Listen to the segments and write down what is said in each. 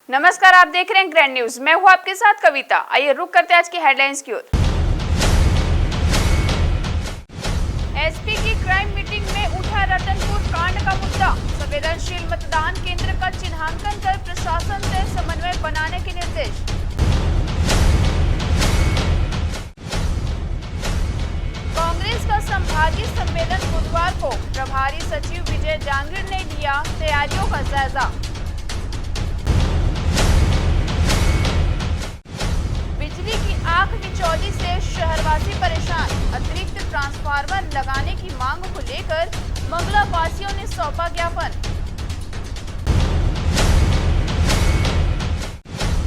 नमस्कार, आप देख रहे हैं ग्रैंड न्यूज। मैं हूं आपके साथ कविता। आइए रुक करते हैं आज की हेडलाइंस की ओर। एसपी की क्राइम मीटिंग में उठा रतनपुर कांड का मुद्दा। संवेदनशील मतदान केंद्र का चिन्हांकन कर प्रशासन से समन्वय बनाने के निर्देश। कांग्रेस का संभागीय सम्मेलन बुधवार को। प्रभारी सचिव विजय जांगीर ने लिया तैयारियों का जायजा। बिजली की आंख मिचौली से शहरवासी परेशान। अतिरिक्त ट्रांसफार्मर लगाने की मांग को लेकर मंगला वासियों ने सौंपा ज्ञापन।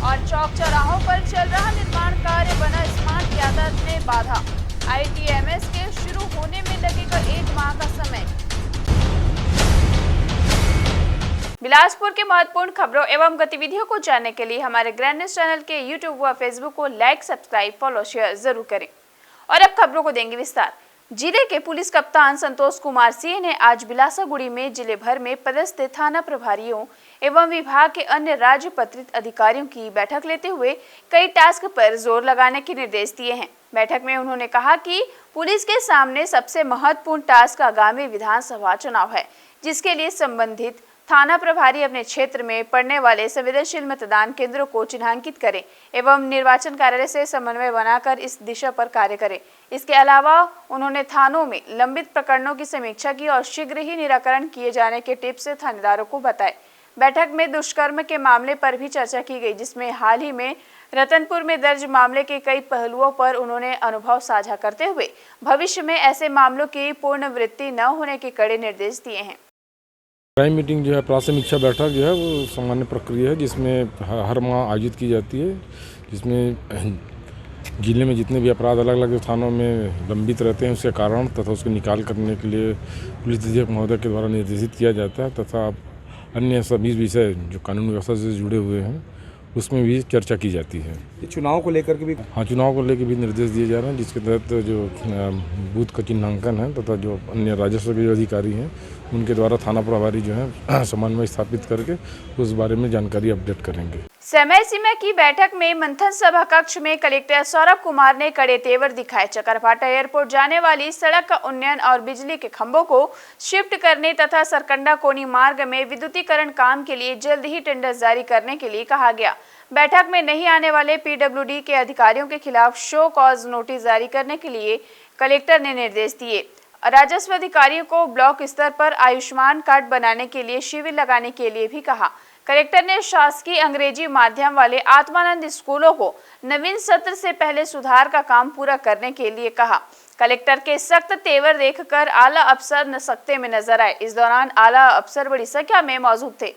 और चौक चौराहों पर चल रहा निर्माण कार्य बना स्मार्ट यातायात में बाधा। आईटीएमएस के शुरू होने में लगेगा 1 माह का समय। बिलासपुर के महत्वपूर्ण खबरों एवं गतिविधियों को जानने के लिए हमारे ग्रैंड न्यूज चैनल के यूट्यूब व फेसबुक को लाइक, सब्सक्राइब, फॉलो, शेयर जरूर करें। और अब खबरों को देंगे विस्तार। जिले के पुलिस कप्तान संतोष कुमार सिंह ने आज बिलासागुड़ी में जिले भर में पदस्थ थाना प्रभारियों एवं विभाग के अन्य राज्य पत्रित अधिकारियों की बैठक लेते हुए कई टास्क पर जोर लगाने के निर्देश दिए हैं। बैठक में उन्होंने कहा कि पुलिस के सामने सबसे महत्वपूर्ण टास्क आगामी विधानसभा चुनाव है, जिसके लिए संबंधित थाना प्रभारी अपने क्षेत्र में पड़ने वाले संवेदनशील मतदान केंद्रों को चिन्हांकित करें एवं निर्वाचन कार्यालय से समन्वय बनाकर इस दिशा पर कार्य करें। इसके अलावा उन्होंने थानों में लंबित प्रकरणों की समीक्षा की और शीघ्र ही निराकरण किए जाने के टिप्स थानेदारों को बताए। बैठक में दुष्कर्म के मामले पर भी चर्चा की गई, जिसमें हाल ही में रतनपुर में दर्ज मामले के कई पहलुओं पर उन्होंने अनुभव साझा करते हुए भविष्य में ऐसे मामलों की पुनरावृत्ति न होने के कड़े निर्देश दिए हैं। क्राइम मीटिंग जो है, प्राथमिक बैठक जो है वो सामान्य प्रक्रिया है जिसमें हर माह आयोजित की जाती है, जिसमें जिले में जितने भी अपराध अलग अलग थानों में लंबित रहते हैं उसके कारण तथा उसको निकाल करने के लिए पुलिस अधीक्षक महोदय के द्वारा निर्देशित किया जाता है तथा अन्य सभी विषय जो कानून व्यवस्था से जुड़े हुए हैं उसमें भी चर्चा की जाती है। चुनाव को लेकर के भी चुनाव को लेकर भी निर्देश दिए जा रहे हैं, जिसके तहत जो बूथ का चिन्हांकन है तथा जो अन्य राजस्व के जो अधिकारी हैं उनके द्वारा थाना प्रभारी जो है समन्वय स्थापित करके उस बारे में जानकारी अपडेट करेंगे। समय सीमा की बैठक में मंथन सभा कक्ष में कलेक्टर सौरभ कुमार ने कड़े तेवर दिखाए। चकरभाटा एयरपोर्ट जाने वाली सड़क का उन्नयन और बिजली के खंभों को शिफ्ट करने तथा सरकंडा कोनी मार्ग में विद्युतीकरण काम के लिए जल्द ही टेंडर जारी करने के लिए कहा गया। बैठक में नहीं आने वाले पीडब्ल्यूडी के अधिकारियों के खिलाफ शो कॉज नोटिस जारी करने के लिए कलेक्टर ने निर्देश दिए। राजस्व अधिकारियों को ब्लॉक स्तर पर आयुष्मान कार्ड बनाने के लिए शिविर लगाने के लिए भी कहा। कलेक्टर ने शासकीय अंग्रेजी माध्यम वाले आत्मानंद स्कूलों को नवीन सत्र से पहले सुधार का काम पूरा करने के लिए कहा। कलेक्टर के सख्त तेवर देखकर आला अफसर नसकते में नजर आए। इस दौरान आला अफसर बड़ी संख्या में मौजूद थे।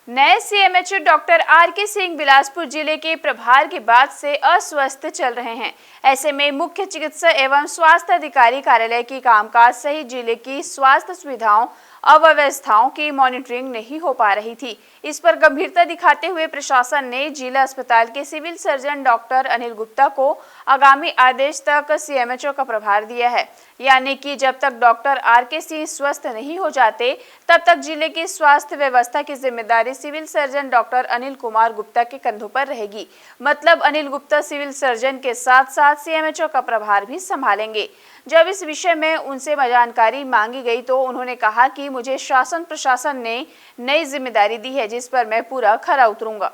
नए CMHO doctor R K. Singh Bilaspur जिले के प्रभार के बाद से अस्वस्थ चल रहे हैं। ऐसे में मुख्य चिकित्सा एवं स्वास्थ्य अधिकारी कार्यालय की कामकाज सहित जिले की स्वास्थ्य सुविधाओं अव्यवस्थाओं की मॉनिटरिंग नहीं हो पा रही थी। इस पर गंभीरता दिखाते हुए प्रशासन ने जिला अस्पताल के civil surgeon doctor Anil Gupta को आगामी आदेश तक सीएमएचओ का प्रभार दिया है, यानी कि जब तक डॉक्टर आर.के. सिंह स्वस्थ नहीं हो जाते तब तक जिले की स्वास्थ्य व्यवस्था की जिम्मेदारी civil surgeon doctor Anil Kumar Gupta के कंधों पर रहेगी। मतलब अनिल गुप्ता सिविल सर्जन के साथ साथ सीएमएचओ का प्रभार भी संभालेंगे। जब इस विषय में उनसे जानकारी मांगी गई तो उन्होंने कहा कि मुझे शासन प्रशासन ने नई जिम्मेदारी दी है, जिस पर मैं पूरा खरा उतरूंगा।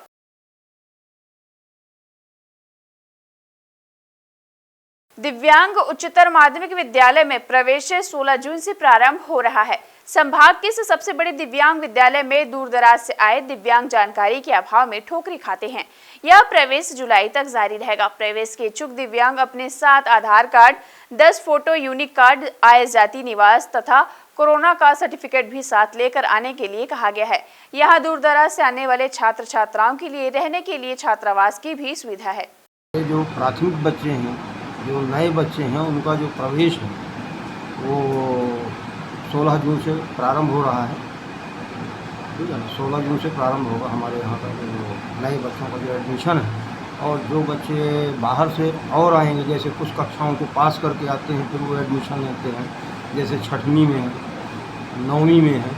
दिव्यांग उच्चतर माध्यमिक विद्यालय में प्रवेश 16 जून से प्रारंभ हो रहा है। संभाग के इस सबसे बड़े दिव्यांग विद्यालय में दूर दराज से आए दिव्यांग जानकारी के अभाव में ठोकरी खाते हैं। यह प्रवेश जुलाई तक जारी रहेगा। प्रवेश के इच्छुक दिव्यांग अपने साथ आधार कार्ड, 10 फोटो यूनिक कार्ड, आय जाति निवास तथा कोरोना का सर्टिफिकेट भी साथ लेकर आने के लिए कहा गया है। यहाँ दूर दराज से आने वाले छात्र छात्राओं के लिए रहने के लिए छात्रावास की भी सुविधा है। जो प्राथमिक बच्चे हैं, जो नए बच्चे हैं, उनका जो प्रवेश है वो 16 जून से प्रारंभ हो रहा है। ठीक है, 16 जून से प्रारंभ होगा हमारे यहाँ का जो नए बच्चों का जो एडमिशन है। और जो बच्चे बाहर से और आएंगे, जैसे कुछ कक्षाओं को पास करके आते हैं फिर वो एडमिशन लेते हैं, जैसे 6वीं में है, 9वीं में है,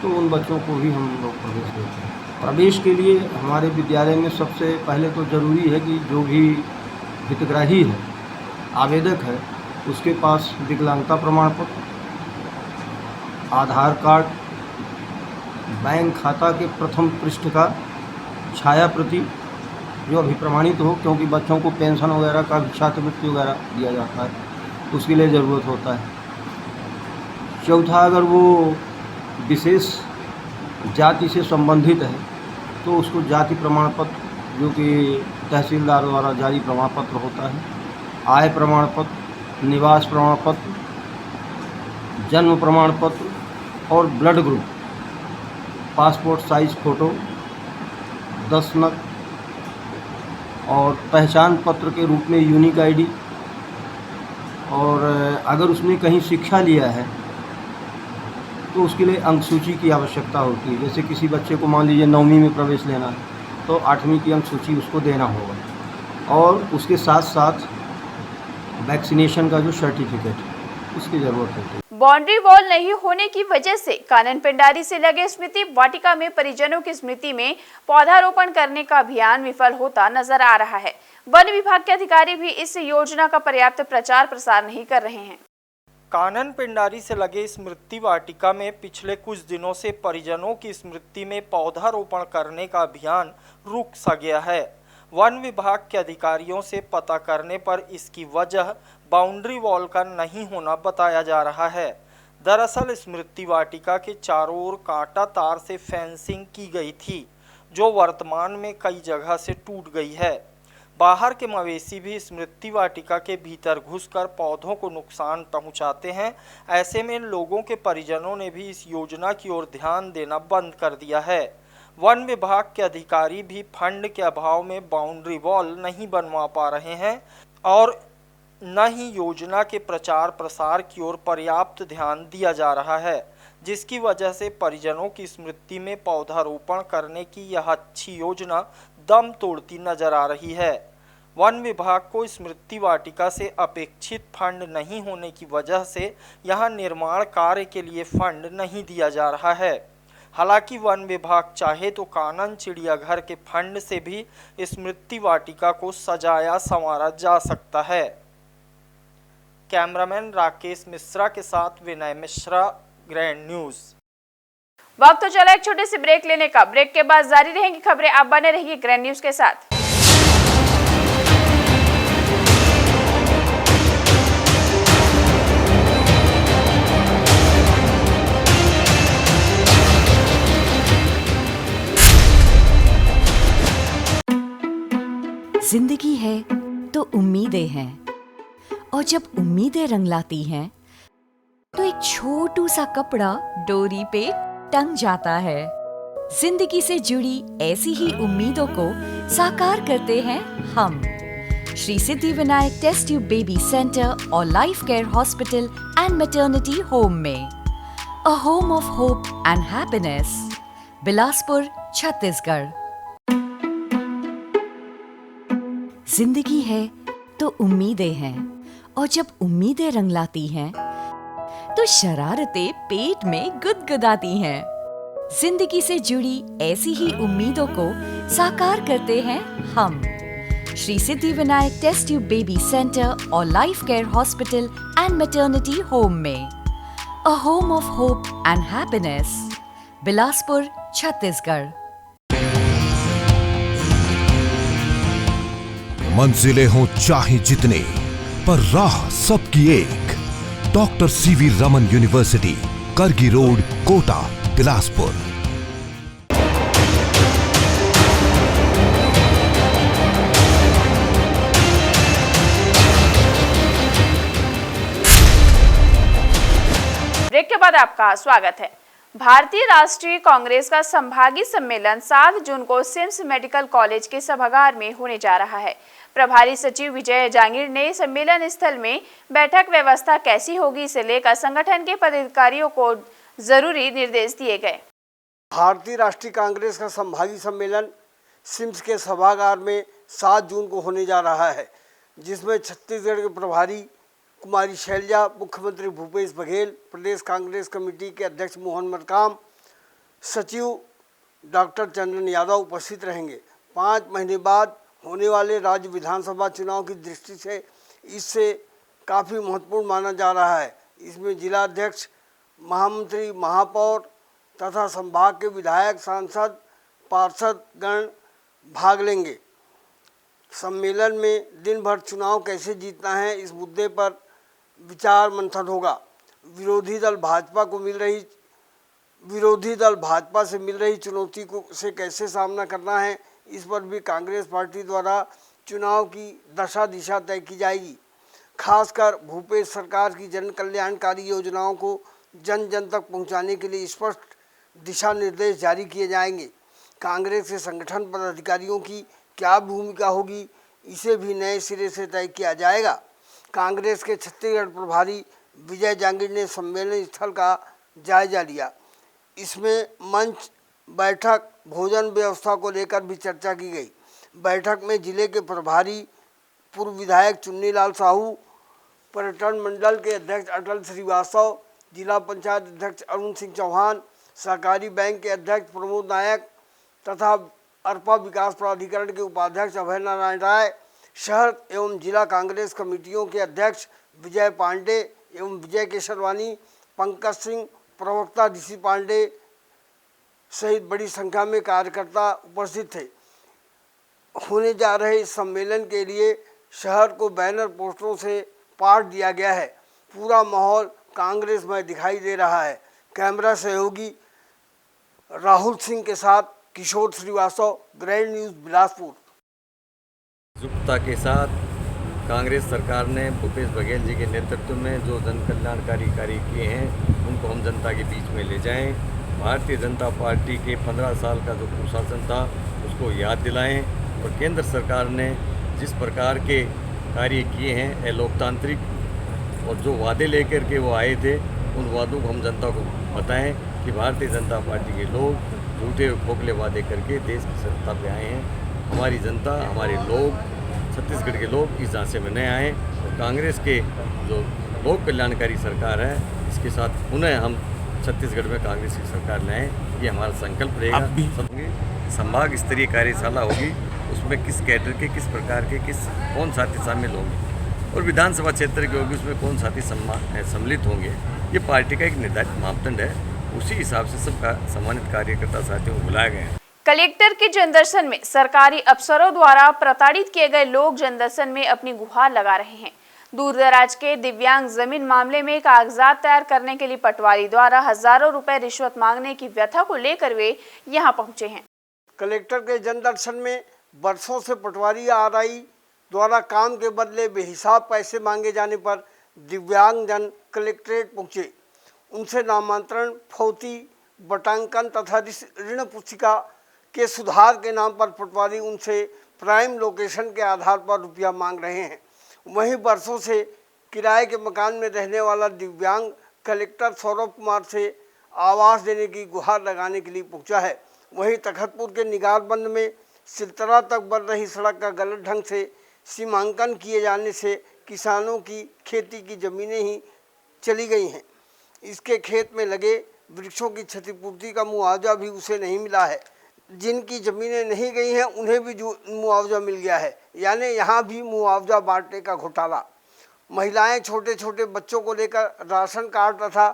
तो उन बच्चों को भी हम लोग प्रवेश देते हैं। प्रवेश के लिए हमारे विद्यालय में सबसे पहले तो ज़रूरी है कि जो भी हितग्राही है, आवेदक है, उसके पास विकलांगता प्रमाण पत्र, आधार कार्ड, बैंक खाता के प्रथम पृष्ठ का छाया प्रति जो अभी प्रमाणित हो, क्योंकि बच्चों को पेंशन वगैरह का भी छात्रवृत्ति वगैरह दिया जाता है, उसके लिए ज़रूरत होता है। चौथा, अगर वो विशेष जाति से संबंधित है तो उसको जाति प्रमाण पत्र जो कि तहसीलदार द्वारा जारी प्रमाण पत्र होता है, आय प्रमाण पत्र, निवास प्रमाण पत्र, जन्म प्रमाण पत्र और blood group, passport size photo 10 नग और पहचान पत्र के रूप में यूनिक आईडी। और अगर उसने कहीं शिक्षा लिया है तो उसके लिए अंक सूची की आवश्यकता होती है। जैसे किसी बच्चे को मान लीजिए 9वीं में प्रवेश लेना है तो 8वीं की अंक सूची उसको देना होगा, और उसके साथ साथ वैक्सीनेशन का जो सर्टिफिकेट है उसकी ज़रूरत होती है। बाउंड्री वॉल नहीं होने की वजह से कानन पेंडारी से लगे स्मृति वाटिका में परिजनों की स्मृति में पौधारोपण करने का अभियान विफल होता नजर आ रहा है। वन विभाग के अधिकारी भी इस योजना का पर्याप्त प्रचार प्रसार नहीं कर रहे हैं। कानन पेंडारी से लगे स्मृति वाटिका में पिछले कुछ दिनों से परिजनों की स्मृति में पौधारोपण करने का अभियान रुक सा गया है। वन विभाग के अधिकारियों से पता करने पर इसकी वजह बाउंड्री वॉल का नहीं होना बताया जा रहा है। दरअसल स्मृति वाटिका के चारों ओर कांटा तार से फेंसिंग की गई थी, जो वर्तमान में कई जगह से टूट गई है। बाहर के मवेशी भी स्मृति वाटिका के भीतर घुसकर पौधों को नुकसान पहुंचाते हैं। ऐसे में लोगों के परिजनों ने भी इस योजना की ओर ध्यान देना बंद कर दिया है। वन विभाग के अधिकारी भी फंड के अभाव में बाउंड्री वॉल नहीं बनवा पा रहे हैं और न ही योजना के प्रचार प्रसार की ओर पर्याप्त ध्यान दिया जा रहा है, जिसकी वजह से परिजनों की स्मृति में पौधारोपण करने की यह अच्छी योजना दम तोड़ती नजर आ रही है। वन विभाग को स्मृति वाटिका से अपेक्षित फंड नहीं होने की वजह से यहां निर्माण कार्य के लिए फंड नहीं दिया जा रहा है। हालांकि वन विभाग चाहे तो कानन चिड़ियाघर के फंड से भी स्मृति वाटिका को सजाया संवारा जा सकता है। कैमरामैन राकेश मिश्रा के साथ विनय मिश्रा, ग्रैंड न्यूज। वक्त तो चला एक छोटे से ब्रेक लेने का। ब्रेक के बाद जारी रहेंगी खबरें, आप बने रहिए ग्रैंड न्यूज के साथ। जिंदगी है तो उम्मीदें हैं, और जब उम्मीदें रंग लाती हैं तो एक छोटू सा कपड़ा डोरी पे टंग जाता है। जिंदगी से जुड़ी ऐसी ही उम्मीदों को साकार करते हैं हम Shri Siddhi Vinayak test tube baby centre और life care hospital and maternity home में। A home of hope and happiness, Bilaspur, Chhattisgarh. जिंदगी है तो उम्मीदें हैं, और जब उम्मीदें रंग लाती हैं तो शरारतें पेट में गुदगुदाती हैं। जिंदगी से जुड़ी ऐसी ही उम्मीदों को साकार करते हैं हम Shri Siddhi Vinayak test tube baby centre और life care hospital and maternity home में। A home of hope and happiness, Bilaspur, Chhattisgarh. मंजिलें हों चाहे जितने, पर राह सबकी एक। Doctor CV Raman university, Kargi road, Kota, Bilaspur. Break के बाद आपका स्वागत है। भारतीय राष्ट्रीय कांग्रेस का संभागीय सम्मेलन 7 जून को सिम्स मेडिकल कॉलेज के सभागार में होने जा रहा है। प्रभारी सचिव विजय जांगीर ने सम्मेलन स्थल में बैठक व्यवस्था कैसी होगी इसे लेकर संगठन के पदाधिकारियों को जरूरी निर्देश दिए गए। भारतीय राष्ट्रीय कांग्रेस का संभागीय सम्मेलन सिम्स के सभागार में 7 जून को होने जा रहा है, जिसमें छत्तीसगढ़ के प्रभारी कुमारी शैलजा, मुख्यमंत्री भूपेश बघेल, प्रदेश कांग्रेस कमेटी के अध्यक्ष मोहन मरकाम, सचिव डॉक्टर चंदन यादव उपस्थित रहेंगे। 5 महीने बाद होने वाले राज्य विधानसभा चुनाव की दृष्टि से इससे काफ़ी महत्वपूर्ण माना जा रहा है। इसमें जिला अध्यक्ष, महामंत्री, महापौर तथा संभाग के विधायक, सांसद, पार्षद गण भाग लेंगे। सम्मेलन में दिन भर चुनाव कैसे जीतना है इस मुद्दे पर विचार मंथन होगा। विरोधी दल भाजपा से मिल रही चुनौती को से कैसे सामना करना है, इस पर भी कांग्रेस पार्टी द्वारा चुनाव की दशा दिशा तय की जाएगी। खासकर भूपेश सरकार की जन कल्याणकारी योजनाओं को जन जन तक पहुंचाने के लिए स्पष्ट दिशा निर्देश जारी किए जाएंगे। कांग्रेस के संगठन पदाधिकारियों की क्या भूमिका होगी, इसे भी नए सिरे से तय किया जाएगा। कांग्रेस के छत्तीसगढ़ प्रभारी विजय जांगिड़ ने सम्मेलन स्थल का जायजा लिया। इसमें मंच, बैठक, भोजन व्यवस्था को लेकर भी चर्चा की गई। बैठक में जिले के प्रभारी पूर्व विधायक चुन्नीलाल साहू, पर्यटन मंडल के अध्यक्ष अटल श्रीवास्तव, जिला पंचायत अध्यक्ष अरुण सिंह चौहान, सहकारी बैंक के अध्यक्ष प्रमोद नायक तथा अरपा विकास प्राधिकरण के उपाध्यक्ष अभय नारायण राय, शहर एवं जिला कांग्रेस कमेटियों के अध्यक्ष विजय पांडे एवं विजय केशरवानी, पंकज सिंह, प्रवक्ता ऋषि पांडे सहित बड़ी संख्या में कार्यकर्ता उपस्थित थे। होने जा रहे इस सम्मेलन के लिए शहर को बैनर पोस्टरों से पाट दिया गया है। पूरा माहौल कांग्रेसमय दिखाई दे रहा है। कैमरा सहयोगी राहुल सिंह के साथ किशोर श्रीवास्तव, ग्रैंड न्यूज़, बिलासपुर। एकजुटता के साथ कांग्रेस सरकार ने भूपेश बघेल जी के नेतृत्व में जो जन कल्याणकारी कार्य किए हैं उनको हम जनता के बीच में ले जाएं। भारतीय जनता पार्टी के 15 साल का जो कुशासन था उसको याद दिलाएं और केंद्र सरकार ने जिस प्रकार के कार्य किए हैं लोकतांत्रिक और जो वादे लेकर के वो आए थे उन वादों को हम जनता को बताएं कि भारतीय जनता पार्टी के लोग झूठे खोखले वादे करके देश की सत्ता पे आए हैं। हमारी जनता, हमारे लोग, छत्तीसगढ़ के लोग इस झांसे में नहीं आए और कांग्रेस के जो लोक कल्याणकारी सरकार है इसके साथ पुनः हम छत्तीसगढ़ में कांग्रेस की सरकार लाएँ, ये हमारा संकल्प रहेगा। संभाग स्तरीय कार्यशाला होगी, उसमें किस कैडर के, किस प्रकार के, कौन साथी शामिल होंगे और विधानसभा क्षेत्र की होगी उसमें कौन साथी सम्मिलित होंगे, ये पार्टी का एक निर्धारित मापदंड है। उसी हिसाब से सबका सम्मानित कार्यकर्ता साथियों को बुलाया गया है। कलेक्टर के जनदर्शन में सरकारी अफसरों द्वारा प्रताड़ित किए गए लोग जनदर्शन में अपनी गुहार लगा रहे हैं। दूर दराज के दिव्यांग जमीन मामले में कागजात तैयार करने के लिए पटवारी द्वारा हजारों रुपए रिश्वत मांगने की व्यथा को लेकर वे यहां पहुंचे हैं। कलेक्टर के जनदर्शन में वर्षों से पटवारी आरआई द्वारा काम के बदले बेहिसाब पैसे मांगे जाने पर दिव्यांग जन कलेक्ट्रेट पहुंचे। उनसे नामांतरण, फौती, बटांकन तथा ऋण पुस्तिका के सुधार के नाम पर पटवारी उनसे प्राइम लोकेशन के आधार पर रुपया मांग रहे हैं। वहीं वर्षों से किराए के मकान में रहने वाला दिव्यांग कलेक्टर सौरभ कुमार से आवास देने की गुहार लगाने के लिए पहुंचा है। वहीं तखतपुर के निगारबंद में सिलतरा तक बन रही सड़क का गलत ढंग से सीमांकन किए जाने से किसानों की खेती की ज़मीनें ही चली गई हैं। इसके खेत में लगे वृक्षों की क्षतिपूर्ति का मुआवजा भी उसे नहीं मिला है। जिनकी ज़मीनें नहीं गई हैं उन्हें भी जो मुआवजा मिल गया है, यानी यहाँ भी मुआवजा बांटने का घोटाला। महिलाएं छोटे छोटे बच्चों को लेकर राशन कार्ड तथा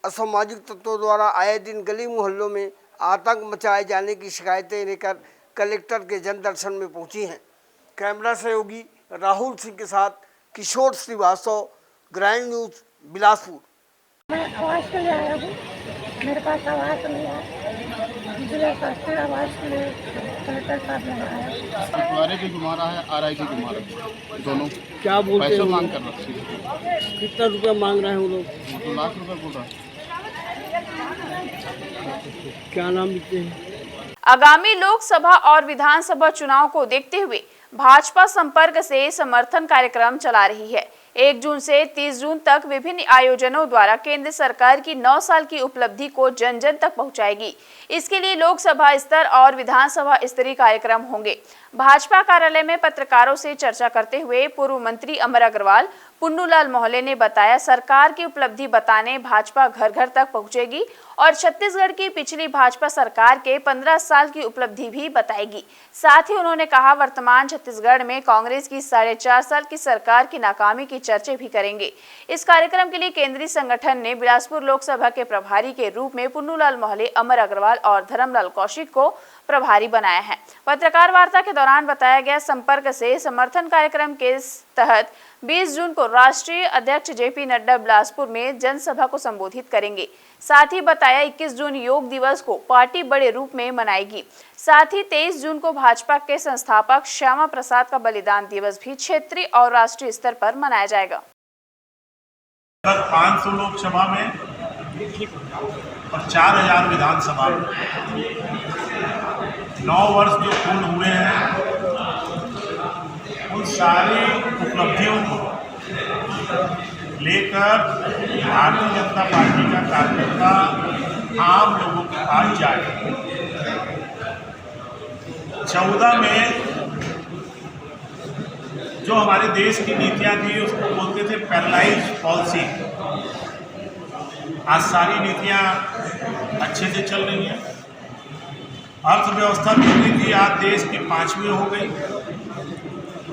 असामाजिक तत्वों द्वारा आए दिन गली मोहल्लों में आतंक मचाए जाने की शिकायतें लेकर कलेक्टर के जनदर्शन में पहुंची हैं। कैमरा सहयोगी राहुल सिंह के साथ किशोर श्रीवास्तव, ग्रैंड न्यूज़, बिलासपुर। मैं आवास के लिए आया हूँ, मेरे पास आवास नहीं है, इसलिए सस्ते आवास के लिए कलेक्टर साहब ने आया। पटवारी भी घुमा रहा है, आरआई भी घुमा रहा है, दोनों क्या बोलते हैं? मांग कर रहे हैं। कितना रुपया मांग रहे हैं वो लोग? 2 लाख रुपए बोल रहा है। क्या नाम लिखते हैं? आगामी लोकसभा और विधानसभा चुनाव को देखते हुए भाजपा संपर्क से समर्थन कार्यक्रम चला रही है। 1 जून से 30 जून तक विभिन्न आयोजनों द्वारा केंद्र सरकार की 9 साल की उपलब्धि को जन जन तक पहुंचाएगी। इसके लिए लोकसभा स्तर और विधानसभा स्तरीय कार्यक्रम होंगे। भाजपा कार्यालय में पत्रकारों से चर्चा करते हुए पूर्व मंत्री अमर अग्रवाल, पुन्नूलाल मोहल्ले ने बताया, सरकार की उपलब्धि बताने भाजपा घर घर तक पहुंचेगी और छत्तीसगढ़ की पिछली भाजपा सरकार के 15 साल की उपलब्धि भी बताएगी। साथ ही उन्होंने कहा, वर्तमान छत्तीसगढ़ में कांग्रेस की 4.5 साल की सरकार की नाकामी की चर्चा भी करेंगे। इस कार्यक्रम के लिए केंद्रीय संगठन ने बिलासपुर लोकसभा के प्रभारी के रूप में पुन्नूलाल मोहल्ले, अमर अग्रवाल और धर्मलाल कौशिक को प्रभारी बनाया है। पत्रकार वार्ता के दौरान बताया गया, संपर्क से समर्थन कार्यक्रम के तहत 20 जून को राष्ट्रीय अध्यक्ष जेपी नड्डा बिलासपुर में जनसभा को संबोधित करेंगे। साथ ही बताया, 21 जून योग दिवस को पार्टी बड़े रूप में मनाएगी। साथ ही 23 जून को भाजपा के संस्थापक श्यामा प्रसाद का बलिदान दिवस भी क्षेत्रीय और राष्ट्रीय स्तर पर मनाया जाएगा। 500 लोकसभा में और 4000 विधानसभा में 9 वर्ष जो पूर्ण हुए हैं, उन सारी उपलब्धियों को लेकर भारतीय जनता पार्टी का कार्यकर्ता आम लोगों के पास जाए। 14 में जो हमारे देश की नीतियां थी उसको बोलते थे पैरालाइज पॉलिसी। आज सारी नीतियां अच्छे से चल रही हैं। अर्थव्यवस्था बिगड़ी थी, आज देश की 5वीं हो गई।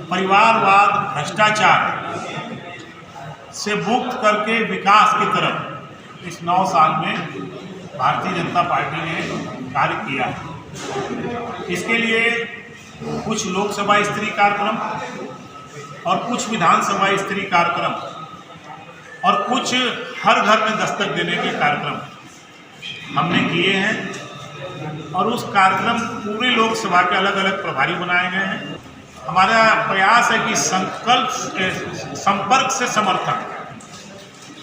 परिवारवाद, भ्रष्टाचार से मुक्त करके विकास की तरफ इस 9 साल में भारतीय जनता पार्टी ने कार्य किया है। इसके लिए कुछ लोकसभा स्तरीय कार्यक्रम और कुछ विधानसभा स्तरीय कार्यक्रम और कुछ हर घर में दस्तक देने के कार्यक्रम हमने किए हैं और उस कार्यक्रम पूरे लोकसभा के अलग अलग प्रभारी बनाए गए हैं। हमारा प्रयास है कि संपर्क से समर्थन,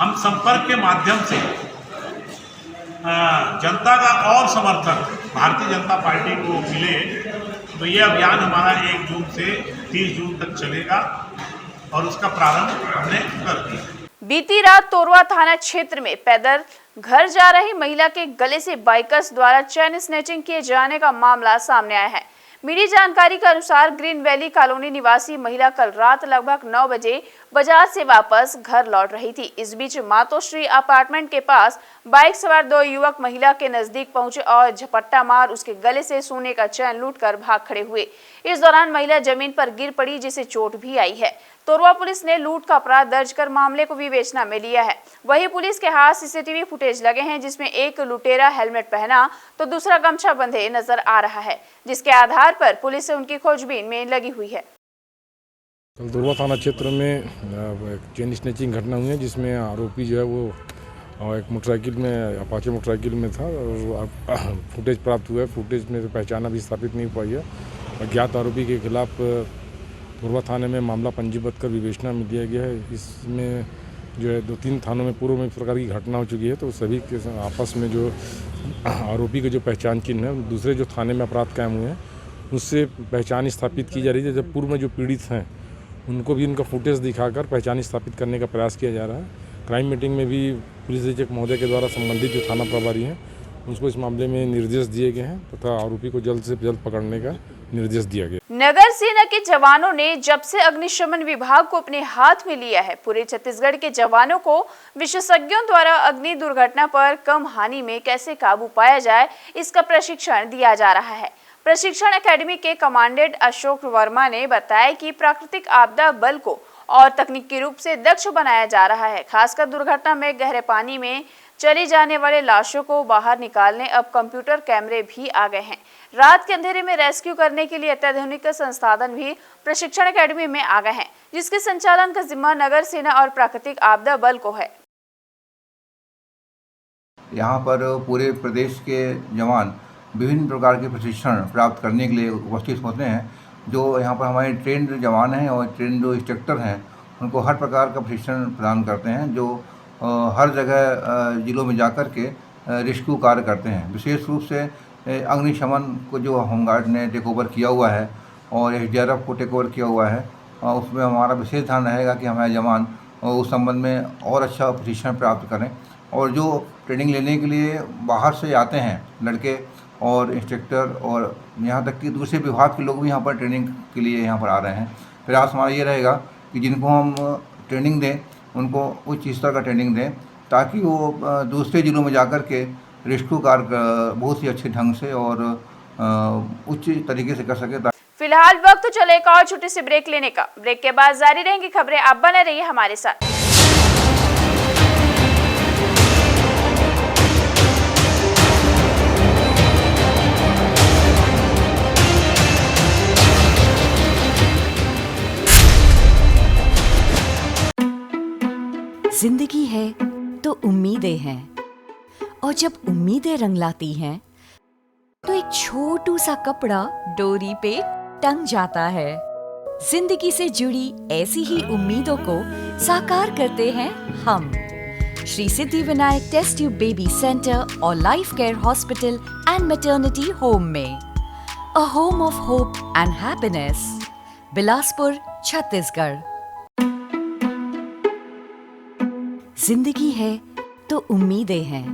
हम संपर्क के माध्यम से जनता का और समर्थन भारतीय जनता पार्टी को मिले, तो ये अभियान हमारा 1 जून से 30 जून तक चलेगा और उसका प्रारंभ हमने कर दिया। बीती रात तोरवा थाना क्षेत्र में पैदल घर जा रही महिला के गले से बाइकर्स द्वारा चैन स्नैचिंग किए जाने का मामला सामने आया है। मिली जानकारी के अनुसार ग्रीन वैली कॉलोनी निवासी महिला कल रात लगभग 9 बजे बाजार से वापस घर लौट रही थी। इस बीच मातोश्री अपार्टमेंट के पास बाइक सवार 2 युवक महिला के नजदीक पहुंचे और झपट्टा मार उसके गले से सोने का चैन लूटकर भाग खड़े हुए। इस दौरान महिला जमीन पर गिर पड़ी, जिसे चोट भी आई है। तोरवा पुलिस ने लूट का अपराध दर्ज कर मामले को विवेचना में लिया है। वहीं पुलिस के हाथ सीसीटीवी फुटेज लगे हैं, जिसमें एक लुटेरा हेलमेट पहना तो दूसरा गमछा बंधे नजर आ रहा है, जिसके आधार पर पुलिस उनकी खोजबीन में लगी हुई है। कल तोरवा थाना क्षेत्र में चेन स्नैचिंग घटना हुई है, जिसमें आरोपी जो है वो एक मोटरसाइकिल में, अपाचे मोटरसाइकिल में था और फुटेज प्राप्त हुआ है। फुटेज में पहचान अभी स्थापित नहीं पाई है। अज्ञात आरोपी के खिलाफ तोरवा थाने में मामला पंजीबद्ध कर विवेचना में दिया गया है। इसमें जो है 2-3 थानों में पूर्व में इस प्रकार की घटना हो चुकी है, तो सभी के आपस में जो आरोपी के जो पहचान चिन्ह है, दूसरे जो थाने में अपराध कायम हुए हैं उससे पहचान स्थापित की जा रही है। जब पूर्व में जो पीड़ित हैं उनको भी उनका फुटेज दिखाकर पहचान स्थापित करने का प्रयास किया जा रहा है। क्राइम मीटिंग में भी पुलिस अधीक्षक महोदय के द्वारा संबंधित जो थाना प्रभारी हैं उसको इस मामले में निर्देश दिए गए हैं तथा आरोपी को जल्द से जल्द पकड़ने का निर्देश दिया गया। नगर सेना के जवानों ने जब से अग्निशमन विभाग को अपने हाथ में लिया है, पूरे छत्तीसगढ़ के जवानों को विशेषज्ञों द्वारा अग्नि दुर्घटना पर कम हानि में कैसे काबू पाया जाए, इसका प्रशिक्षण दिया जा रहा है। प्रशिक्षण एकेडमी के कमांडेंट अशोक वर्मा ने बताया कि प्राकृतिक आपदा बल को और तकनीकी रूप से दक्ष बनाया जा रहा है। खासकर दुर्घटना में गहरे पानी में चली जाने वाले लाशों को बाहर निकालने अब कंप्यूटर कैमरे भी आ गए हैं। रात के अंधेरे में रेस्क्यू करने के लिए अत्याधुनिक संसाधन भी प्रशिक्षण एकेडमी में आ गए हैं, जिसके संचालन का जिम्मा नगर सेना और प्राकृतिक आपदा बल को है। यहाँ पर पूरे प्रदेश के जवान विभिन्न प्रकार के प्रशिक्षण प्राप्त करने के लिए उपस्थित होते हैं। जो यहाँ पर हमारे ट्रेंड जवान हैं और ट्रेंड जो इंस्ट्रक्टर हैं उनको हर प्रकार का प्रशिक्षण प्रदान करते हैं, जो हर जगह जिलों में जाकर के रेस्क्यू कार्य करते हैं। विशेष रूप से अग्निशमन को जो होमगार्ड ने टेक ओवर किया हुआ है और SDRF को टेक ओवर किया हुआ है, उसमें हमारा विशेष ध्यान रहेगा कि हमारे जवान उस संबंध में और अच्छा प्रशिक्षण प्राप्त करें। और जो ट्रेनिंग लेने के लिए बाहर से आते हैं लड़के और इंस्ट्रक्टर और यहाँ तक कि दूसरे विभाग के लोग भी यहाँ पर ट्रेनिंग के लिए यहाँ पर आ रहे हैं। प्रयास हमारा ये रहेगा कि जिनको हम ट्रेनिंग दें, उनको उच्च स्तर का ट्रेनिंग दें, ताकि वो दूसरे जिलों में जाकर के रेस्क्यू कार्य बहुत ही अच्छे ढंग से और उच्च तरीके से कर सके। फिलहाल वक्त चले एक और छोटी सी ब्रेक लेने का। ब्रेक के बाद जारी रहेंगी खबरें, आप बने रहिए हमारे साथ। जिंदगी है तो उम्मीदें हैं, और जब उम्मीदें रंग लाती हैं तो एक छोटू सा कपड़ा डोरी पे टंग जाता है। जिंदगी से जुड़ी ऐसी ही उम्मीदों को साकार करते हैं हम Shri Siddhi Vinayak test tube baby centre और life care hospital and maternity home में। A home of hope and happiness, Bilaspur, Chhattisgarh. जिंदगी है तो उम्मीदें हैं,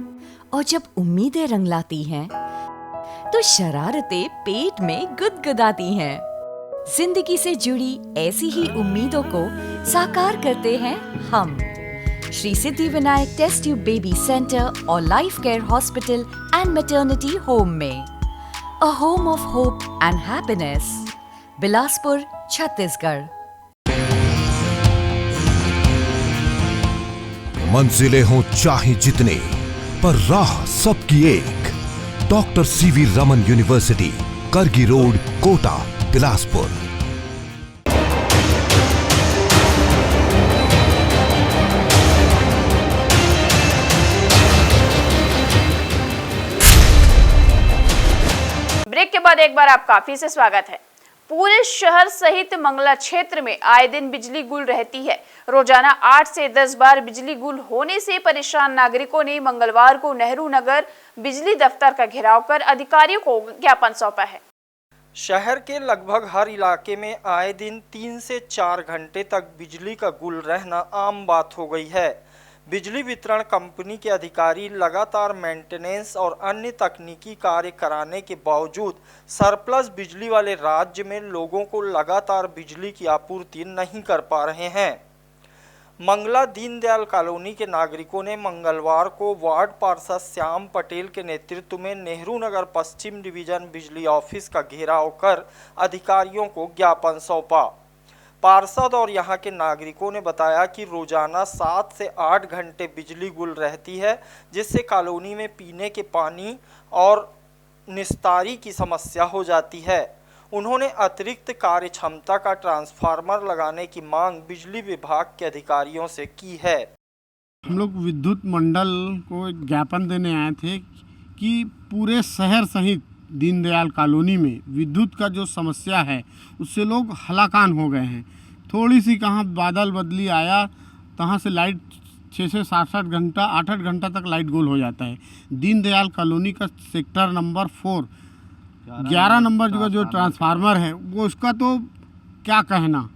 और जब उम्मीदें रंग लाती हैं तो शरारतें पेट में गुदगुदाती हैं। जिंदगी से जुड़ी ऐसी ही उम्मीदों को साकार करते हैं हम Shri Siddhi Vinayak test tube baby centre और life care hospital and maternity home में। A home of hope and happiness, Bilaspur, Chhattisgarh. मंजिलें हों चाहे जितने, पर राह सबकी एक। Doctor CV Raman university, Kargi road, Kota, Bilaspur. Break के बाद एक बार आपका फिर से स्वागत है। पूरे शहर सहित मंगला क्षेत्र में आए दिन बिजली गुल रहती है। रोजाना 8 से 10 बार बिजली गुल होने से परेशान नागरिकों ने मंगलवार को नेहरू नगर बिजली दफ्तर का घेराव कर अधिकारियों को ज्ञापन सौंपा है। शहर के लगभग हर इलाके में आए दिन 3 से 4 घंटे तक बिजली का गुल रहना आम बात हो गई है। बिजली वितरण कंपनी के अधिकारी लगातार मेंटेनेंस और अन्य तकनीकी कार्य कराने के बावजूद सरप्लस बिजली वाले राज्य में लोगों को लगातार बिजली की आपूर्ति नहीं कर पा रहे हैं। मंगला दीनदयाल कॉलोनी के नागरिकों ने मंगलवार को वार्ड पार्षद श्याम पटेल के नेतृत्व में नेहरू नगर पश्चिम डिवीजन बिजली ऑफिस का घेराव कर अधिकारियों को ज्ञापन सौंपा। पार्षद और यहां के नागरिकों ने बताया कि रोजाना 7 से 8 घंटे बिजली गुल रहती है, जिससे कॉलोनी में पीने के पानी और निस्तारी की समस्या हो जाती है। उन्होंने अतिरिक्त कार्य क्षमता का ट्रांसफार्मर लगाने की मांग बिजली विभाग के अधिकारियों से की है। हम लोग विद्युत मंडल को एक ज्ञापन देने आए थे कि पूरे शहर सहित दीनदयाल कॉलोनी में विद्युत का जो समस्या है उससे लोग हलाकान हो गए हैं। थोड़ी सी कहाँ बादल बदली आया, तहाँ से लाइट 6 से 7 घंटा 8 घंटा तक लाइट गोल हो जाता है। दीनदयाल कॉलोनी का सेक्टर नंबर 4 11 नंबर जो ट्रांसफार्मर है वो उसका तो क्या कहना।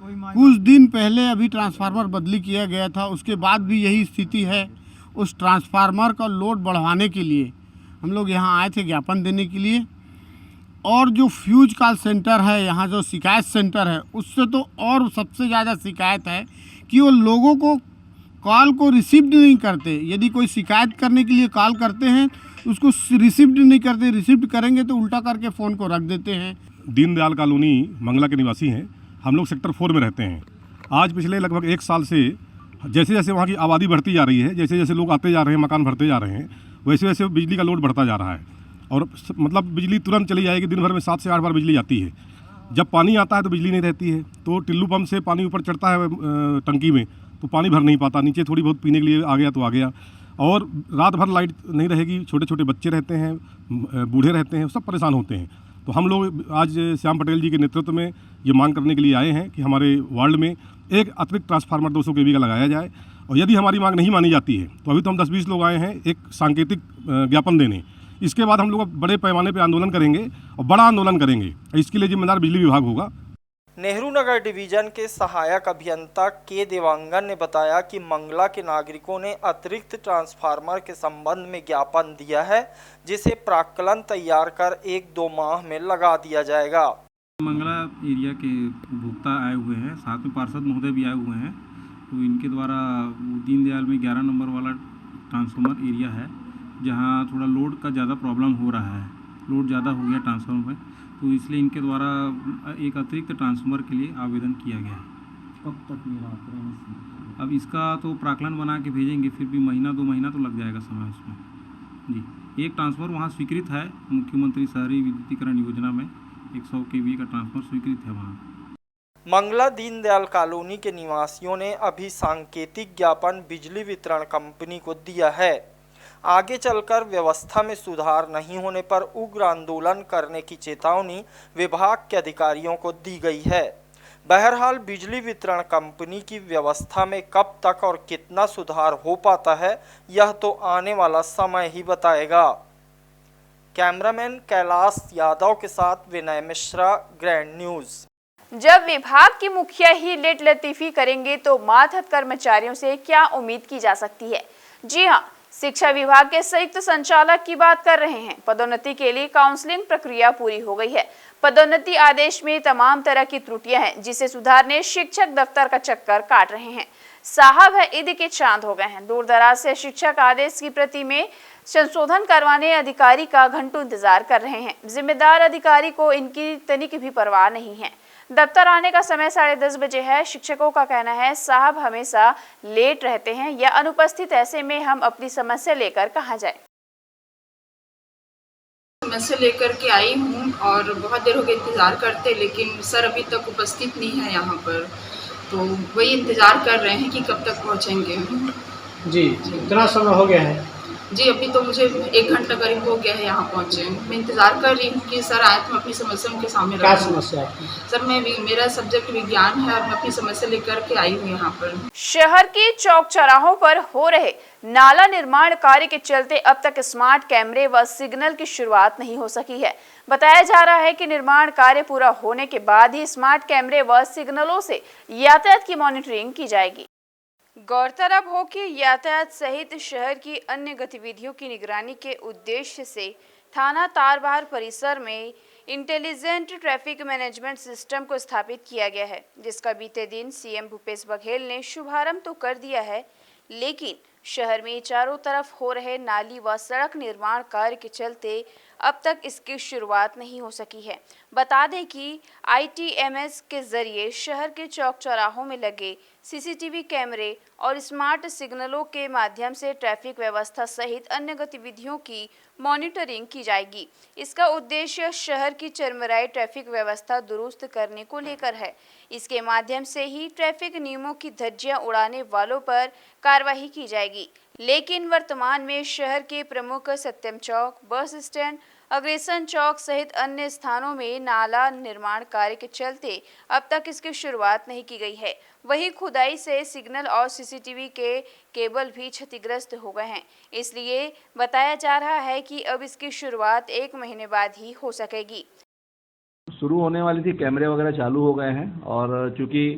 कुछ दिन पहले अभी ट्रांसफार्मर बदली किया गया था, उसके बाद भी यही स्थिति है। उस ट्रांसफार्मर का लोड बढ़वाने के लिए हम लोग यहाँ आए थे ज्ञापन देने के लिए। और जो फ्यूज कॉल सेंटर है, यहाँ जो शिकायत सेंटर है, उससे तो और सबसे ज़्यादा शिकायत है कि वो लोगों को कॉल को रिसीव नहीं करते। यदि कोई शिकायत करने के लिए कॉल करते हैं उसको रिसीव नहीं करते, रिसीव करेंगे तो उल्टा करके फ़ोन को रख देते हैं। दीनदयाल कॉलोनी मंगला के निवासी हैं। हम लोग सेक्टर 4 में रहते हैं। आज पिछले लगभग 1 साल से जैसे जैसे वहाँ की आबादी बढ़ती जा रही है, जैसे जैसे लोग आते जा रहे हैं, मकान भरते जा रहे हैं, वैसे वैसे बिजली का लोड बढ़ता जा रहा है। और मतलब बिजली तुरंत चली जाएगी। दिन भर में 7 से 8 बार बिजली आती है। जब पानी आता है तो बिजली नहीं रहती है, तो टिल्लू पंप से पानी ऊपर चढ़ता है टंकी में, तो पानी भर नहीं पाता। नीचे थोड़ी बहुत पीने के लिए आ गया तो आ गया। और रात भर लाइट नहीं रहेगी। छोटे छोटे बच्चे रहते हैं, बूढ़े रहते हैं, सब परेशान होते हैं। तो हम लोग आज श्याम पटेल जी के नेतृत्व में ये मांग करने के लिए आए हैं कि हमारे वार्ड में एक अतिरिक्त ट्रांसफार्मर 200 kV का लगाया जाए। और यदि हमारी मांग नहीं मानी जाती है तो अभी तो हम 10-20 लोग आए हैं एक सांकेतिक ज्ञापन देने। इसके बाद हम लोग बड़े पैमाने पर आंदोलन करेंगे और बड़ा आंदोलन करेंगे। इसके लिए जिम्मेदार बिजली विभाग होगा। नेहरू नगर डिवीजन के सहायक अभियंता के देवांगन ने बताया कि मंगला के नागरिकों ने अतिरिक्त ट्रांसफार्मर के संबंध में ज्ञापन दिया है, जिसे प्राक्कलन तैयार कर 1-2 माह में लगा दिया जाएगा। मंगला एरिया के उपभोक्ता आए हुए हैं, साथ में पार्षद महोदय भी आए हुए हैं। तो इनके द्वारा दीनदयाल में 11 नंबर वाला ट्रांसफार्मर एरिया है जहाँ थोड़ा लोड का ज़्यादा प्रॉब्लम हो रहा है, लोड ज़्यादा हो गया ट्रांसफार्मर में, तो इसलिए इनके द्वारा एक अतिरिक्त ट्रांसफार्मर के लिए आवेदन किया गया है। कब तक निराकरण करेंगे? अब इसका तो प्राकलन बना के भेजेंगे, फिर भी महीना 2 महीना तो लग जाएगा समय उसमें जी। एक ट्रांसफार्मर वहाँ स्वीकृत है, मुख्यमंत्री शहरी विद्युतीकरण योजना में 100 kV का ट्रांसफार्मर स्वीकृत है वहाँ। मंगला दीनदयाल कॉलोनी के निवासियों ने अभी सांकेतिक ज्ञापन बिजली वितरण कंपनी को दिया है। आगे चलकर व्यवस्था में सुधार नहीं होने पर उग्र आंदोलन करने की चेतावनी विभाग के अधिकारियों को दी गई है। बहरहाल बिजली वितरण कंपनी की व्यवस्था में कब तक और कितना सुधार हो पाता है, यह तो आने वाला समय ही बताएगा। कैमरामैन कैलाश यादव के साथ विनय मिश्रा, ग्रैंड न्यूज। जब विभाग की मुखिया ही लेट लतीफी करेंगे तो मातहत कर्मचारियों से क्या उम्मीद की जा सकती है? जी हां, शिक्षा विभाग के संयुक्त संचालक की बात कर रहे हैं। पदोन्नति के लिए काउंसलिंग प्रक्रिया पूरी हो गई है। पदोन्नति आदेश में तमाम तरह की त्रुटियां हैं, जिसे सुधारने शिक्षक दफ्तर का चक्कर काट रहे हैं। साहब है ईद के चांद हो गए हैं। दूर दराज से शिक्षक आदेश की प्रति में संशोधन करवाने अधिकारी का घंटों इंतजार कर रहे हैं। जिम्मेदार अधिकारी को इनकी तनिक भी परवाह नहीं है। दफ्तर आने का समय 10:30 बजे है। शिक्षकों का कहना है साहब हमेशा लेट रहते हैं या अनुपस्थित, ऐसे में हम अपनी समस्या लेकर कहाँ जाए। समस्या लेकर के आई हूँ और बहुत देर हो गई इंतज़ार करते, लेकिन सर अभी तक उपस्थित नहीं है यहाँ पर, तो वही इंतज़ार कर रहे हैं कि कब तक पहुँचेंगे। जी, कितना समय हो गया है? जी अभी तो मुझे 1 घंटा करीब हो गया है यहाँ पहुँचे। मैं इंतज़ार कर रही हूँ कि सर आए तो मैं अपनी समस्या उनके सामने क्या रखूँ। समस्या है? सर मेरा सब्जेक्ट विज्ञान है और मैं अपनी समस्या लेकर के आई हूँ यहाँ पर। शहर के चौक चौराहों पर हो रहे नाला निर्माण कार्य के चलते अब तक स्मार्ट कैमरे व सिग्नल की शुरुआत नहीं हो सकी है। बताया जा रहा है कि निर्माण कार्य पूरा होने के बाद ही स्मार्ट कैमरे व सिग्नलों से यातायात की मॉनिटरिंग की जाएगी। गौरतलब हो कि यातायात सहित शहर की अन्य गतिविधियों की निगरानी के उद्देश्य से थाना तारबहार परिसर में इंटेलिजेंट ट्रैफिक मैनेजमेंट सिस्टम को स्थापित किया गया है, जिसका बीते दिन सीएम भूपेश बघेल ने शुभारंभ तो कर दिया है, लेकिन शहर में चारों तरफ हो रहे नाली व सड़क निर्माण कार्य के चलते अब तक इसकी शुरुआत नहीं हो सकी है। बता दें कि ITMS के जरिए शहर के चौक चौराहों में लगे CCTV कैमरे और स्मार्ट सिग्नलों के माध्यम से ट्रैफिक व्यवस्था सहित अन्य गतिविधियों की मॉनिटरिंग की जाएगी। इसका उद्देश्य शहर की चरमराई ट्रैफिक व्यवस्था दुरुस्त करने को लेकर है। इसके माध्यम से ही ट्रैफिक नियमों की धज्जियां उड़ाने वालों पर कार्रवाई की जाएगी। लेकिन वर्तमान में शहर के प्रमुख सत्यम चौक, बस स्टैंड, अग्रसेन चौक सहित अन्य स्थानों में नाला निर्माण कार्य के चलते अब तक इसकी शुरुआत नहीं की गई है। वहीं खुदाई से सिग्नल और CCTV के केबल भी क्षतिग्रस्त हो गए हैं। इसलिए बताया जा रहा है कि अब इसकी शुरुआत 1 महीने बाद ही हो सकेगी। शुरू होने वाली थी, कैमरे वगैरह चालू हो गए हैं और चूंकि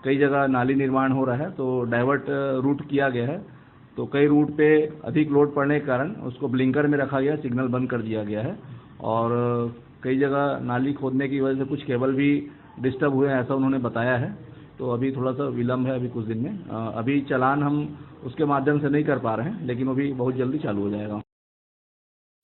कई जगह नाली निर्माण हो रहा है तो डाइवर्ट रूट किया गया है, तो कई रूट पे अधिक लोड पड़ने के कारण उसको ब्लिंकर में रखा गया, सिग्नल बंद कर दिया गया है और कई जगह नाली खोदने की वजह से कुछ केबल भी डिस्टर्ब हुए हैं, ऐसा उन्होंने बताया है। तो अभी थोड़ा सा विलम्ब है अभी कुछ दिन में। अभी चालान हम उसके माध्यम से नहीं कर पा रहे हैं, लेकिन वो भी बहुत जल्दी चालू हो जाएगा।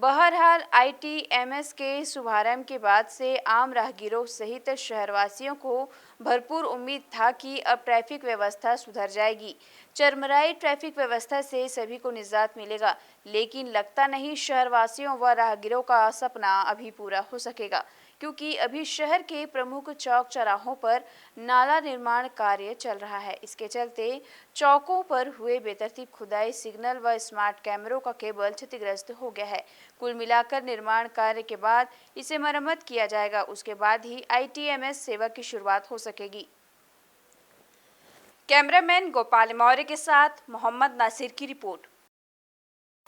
बहरहाल ITMS के शुभारंभ के बाद से आम राहगीरों सहित शहरवासियों को भरपूर उम्मीद था कि अब ट्रैफिक व्यवस्था सुधर जाएगी। चरमराई ट्रैफिक व्यवस्था से सभी को निजात मिलेगा, लेकिन लगता नहीं शहरवासियों व राहगीरों का सपना अभी पूरा हो सकेगा, क्योंकि अभी शहर के प्रमुख चौक चौराहों पर नाला निर्माण कार्य चल रहा है। इसके चलते चौकों पर हुए बेतरतीब खुदाई, सिग्नल व स्मार्ट कैमरों का केबल क्षतिग्रस्त हो गया है। कुल मिलाकर निर्माण कार्य के बाद इसे मरम्मत किया जाएगा, उसके बाद ही ITMS सेवा की शुरुआत हो सकेगी। कैमरामैन गोपाल मौर्य के साथ मोहम्मद नासिर की रिपोर्ट।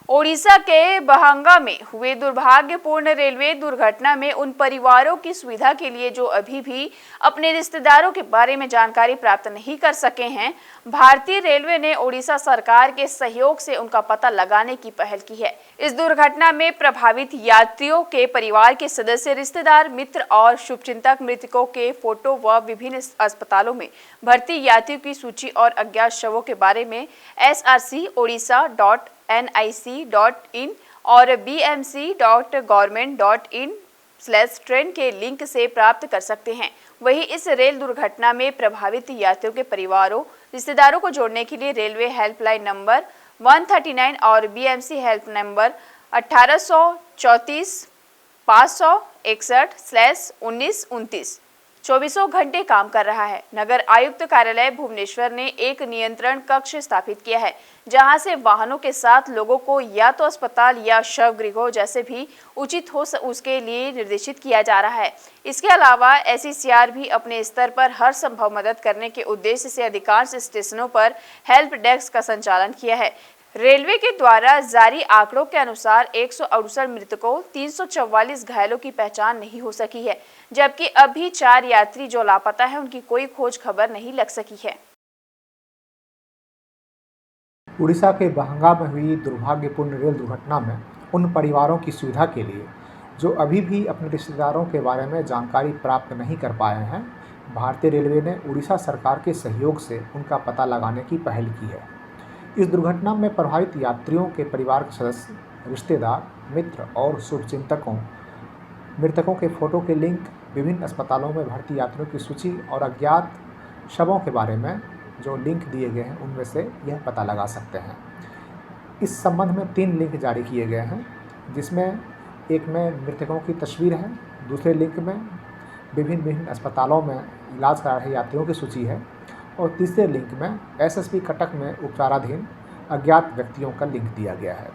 ओडिशा के बहंगा में हुए दुर्भाग्यपूर्ण रेलवे दुर्घटना में उन परिवारों की सुविधा के लिए जो अभी भी अपने रिश्तेदारों के बारे में जानकारी प्राप्त नहीं कर सके हैं, भारतीय रेलवे ने ओडिशा सरकार के सहयोग से उनका पता लगाने की पहल की है। इस दुर्घटना में प्रभावित यात्रियों के परिवार के सदस्य, रिश्तेदार, मित्र और शुभचिंतक मृतकों के फोटो व विभिन्न अस्पतालों में भर्ती यात्रियों की सूची और अज्ञात शवों के बारे में src.odisha.nic.in और bmc.government.in/train के लिंक से प्राप्त कर सकते हैं। वहीं इस रेल दुर्घटना में प्रभावित यात्रियों के परिवारों, रिश्तेदारों को जोड़ने के लिए रेलवे हेल्पलाइन नंबर 139 और बीएमसी हेल्प नंबर 1834 561/1929 24 घंटे काम कर रहा है। नगर आयुक्त कार्यालय भुवनेश्वर ने एक नियंत्रण कक्ष स्थापित किया है, जहां से वाहनों के साथ लोगों को या तो अस्पताल या शव गृहों जैसे भी उचित हो उसके लिए निर्देशित किया जा रहा है। इसके अलावा एसईसीआर भी अपने स्तर पर हर संभव मदद करने के उद्देश्य से अधिकांश स्टेशनों पर हेल्प डेस्क का संचालन किया है। रेलवे के द्वारा जारी आंकड़ों के अनुसार 168 मृतकों, 344 घायलों की पहचान नहीं हो सकी है, जबकि अभी 4 यात्री जो लापता है उनकी कोई खोज खबर नहीं लग सकी है। उड़ीसा के बहंगा में हुई दुर्भाग्यपूर्ण रेल दुर्घटना में उन परिवारों की सुविधा के लिए जो अभी भी अपने रिश्तेदारों के बारे में जानकारी प्राप्त नहीं कर पाए हैं, भारतीय रेलवे ने उड़ीसा सरकार के सहयोग से उनका पता लगाने की पहल की है। इस दुर्घटना में प्रभावित यात्रियों के परिवार के सदस्य, रिश्तेदार, मित्र और शुभचिंतकों मृतकों के फोटो के लिंक, विभिन्न अस्पतालों में भर्ती यात्रियों की सूची और अज्ञात शवों के बारे में जो लिंक दिए गए हैं उनमें से यह पता लगा सकते हैं। इस संबंध में 3 लिंक जारी किए गए हैं, जिसमें एक में मृतकों की तस्वीर है, दूसरे लिंक में विभिन्न अस्पतालों में इलाज करा रहे यात्रियों की सूची है और तीसरे लिंक में एसएसपी कटक में उपचाराधीन अज्ञात व्यक्तियों का लिंक दिया गया है।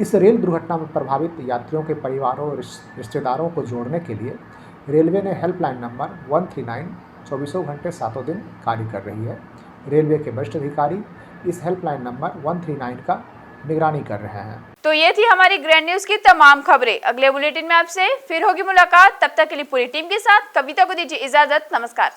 इस रेल दुर्घटना में प्रभावित यात्रियों के परिवारों और रिश्तेदारों को जोड़ने के लिए रेलवे ने हेल्पलाइन नंबर 139 24 घंटे 7 दिन कार्य कर रही है। रेलवे के वरिष्ठ अधिकारी इस हेल्पलाइन नंबर 139 का निगरानी कर रहे हैं। तो ये थी हमारी ग्रैंड न्यूज की तमाम खबरें। अगले बुलेटिन में आपसे फिर होगी मुलाकात। तब तक के लिए पूरी टीम के साथ कविता को दीजिए इजाजत। नमस्कार।